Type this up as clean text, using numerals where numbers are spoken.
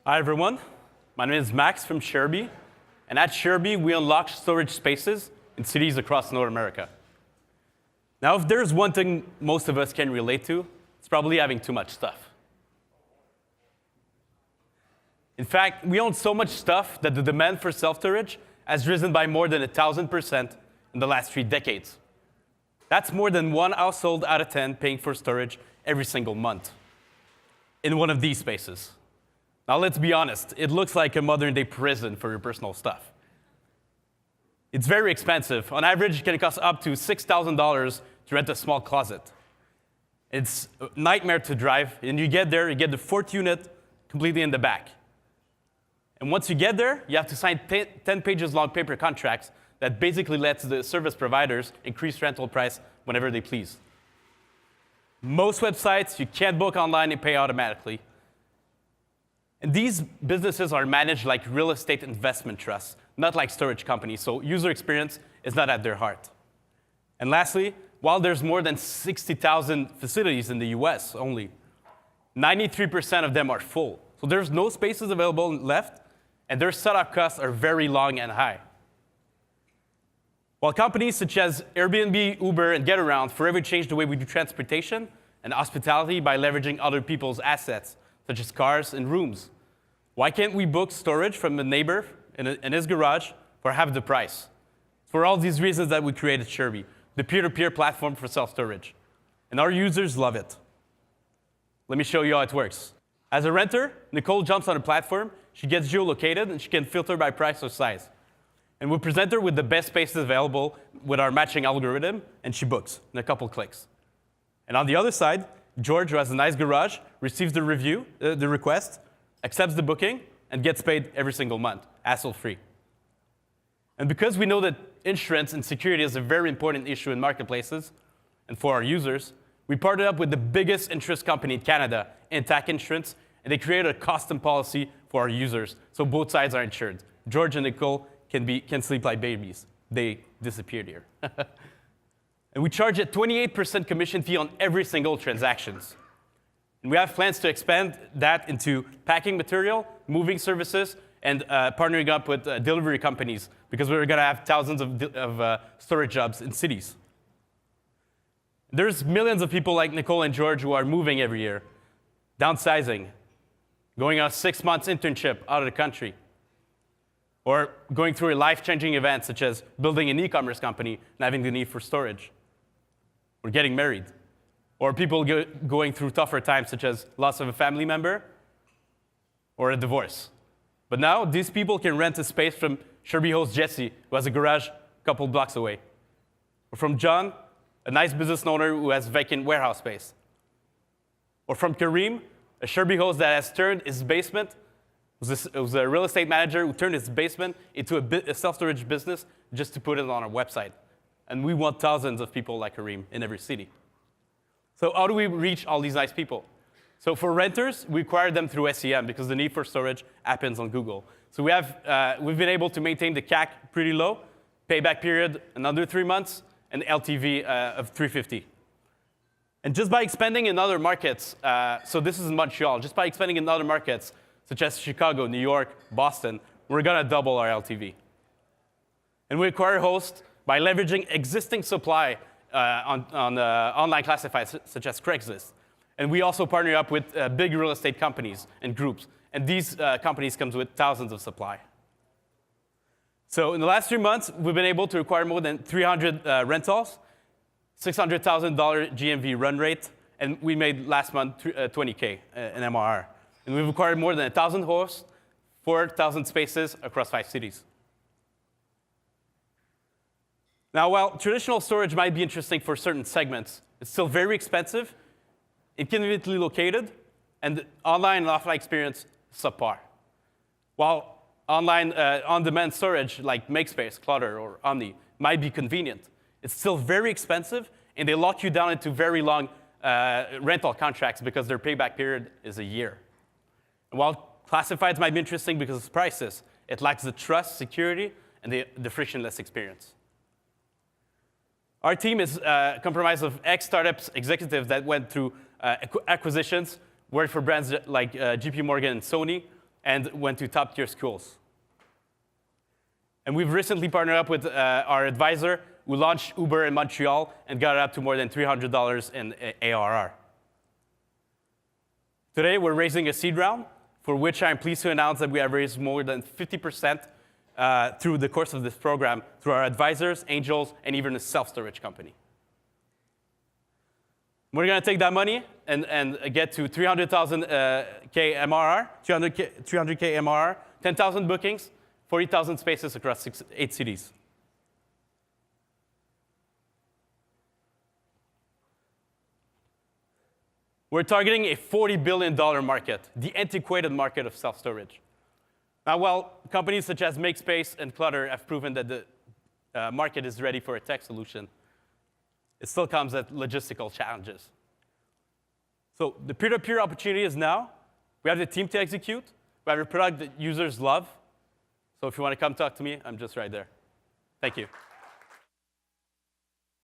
Hi, everyone. My name is Max from Sharebee. And at Sharebee, we unlock storage spaces in cities across North America. Now, if there's one thing most of us can relate to, it's probably having too much stuff. In fact, we own so much stuff that the demand for self-storage has risen by more than 1,000% in the last 3 decades. That's more than 1 household out of 10 paying for storage every single month in one of these spaces. Now, let's be honest. It looks like a modern-day prison for your personal stuff. It's very expensive. On average, it can cost up to $6,000 to rent a small closet. It's a nightmare to drive. And you get there, you get the 4th unit completely in the back. And once you get there, you have to sign 10 pages long paper contracts that basically lets the service providers increase rental price whenever they please. Most websites, you can't book online and pay automatically. And these businesses are managed like real estate investment trusts, not like storage companies, so user experience is not at their heart. And lastly, while there's more than 60,000 facilities in the US only, 93% of them are full. So there's no spaces available left, and their setup costs are very long and high. While companies such as Airbnb, Uber, and Getaround forever changed the way we do transportation and hospitality by leveraging other people's assets, such as cars and rooms. Why can't we book storage from a neighbor in his garage for half the price? For all these reasons that we created Sharebee, the peer-to-peer platform for self-storage. And our users love it. Let me show you how it works. As a renter, Nicole jumps on the platform, she gets geolocated, and she can filter by price or size. And we present her with the best spaces available with our matching algorithm, and she books in a couple clicks. And on the other side, George, who has a nice garage, receives the request, accepts the booking, and gets paid every single month, hassle-free. And because we know that insurance and security is a very important issue in marketplaces and for our users, we partnered up with the biggest insurance company in Canada, Intact Insurance, and they created a custom policy for our users, so both sides are insured. George and Nicole can sleep like babies. They disappeared here. And we charge a 28% commission fee on every single transactions. And we have plans to expand that into packing material, moving services, and partnering up with delivery companies, because we're going to have thousands of storage jobs in cities. There's millions of people like Nicole and George who are moving every year, downsizing, going on a 6-month internship out of the country, or going through a life-changing event such as building an e-commerce company and having the need for storage, or getting married, or people going through tougher times such as loss of a family member or a divorce. But now, these people can rent a space from Sharebee host Jesse, who has a garage a couple blocks away, or from John, a nice business owner who has vacant warehouse space, or from Kareem, a Sharebee host that has turned his basement, was a real estate manager who turned his basement into a self-storage business just to put it on our website. And we want thousands of people like Kareem in every city. So how do we reach all these nice people? So for renters, we acquire them through SEM because the need for storage happens on Google. So we've been able to maintain the CAC pretty low, payback period another 3 months, and LTV of $350. And just by expanding in other markets, so this is in Montreal, just by expanding in other markets, such as Chicago, New York, Boston, we're going to double our LTV. And we acquire hosts by leveraging existing supply on online classifieds, such as Craigslist. And we also partner up with big real estate companies and groups. And these companies come with thousands of supply. So in the last 3 months, we've been able to acquire more than 300 rentals, $600,000 GMV run rate, and we made last month $20K in MRR. And we've acquired more than 1,000 hosts, 4,000 spaces across 5 cities. Now, while traditional storage might be interesting for certain segments, it's still very expensive, inconveniently located, and the online and offline experience subpar. While online on-demand storage like MakeSpace, Clutter, or Omni might be convenient, it's still very expensive, and they lock you down into very long rental contracts because their payback period is a year. And while classifieds might be interesting because of prices, it lacks the trust, security, and the frictionless experience. Our team is comprised of ex-startups executives that went through acquisitions, worked for brands like JP Morgan and Sony, and went to top-tier schools. And we've recently partnered up with our advisor, who launched Uber in Montreal and got it up to more than $300 in ARR. Today, we're raising a seed round, for which I'm pleased to announce that we have raised more than 50% through the course of this program through our advisors, angels, and even a self-storage company. We're going to take that money and get to 300,000 K MRR, 300K MRR, 10,000 bookings, 40,000 spaces across 8 cities. We're targeting a $40 billion market, the antiquated market of self-storage. Now, while companies such as MakeSpace and Clutter have proven that the market is ready for a tech solution, it still comes at logistical challenges. So the peer-to-peer opportunity is now. We have the team to execute. We have a product that users love. So if you want to come talk to me, I'm just right there. Thank you.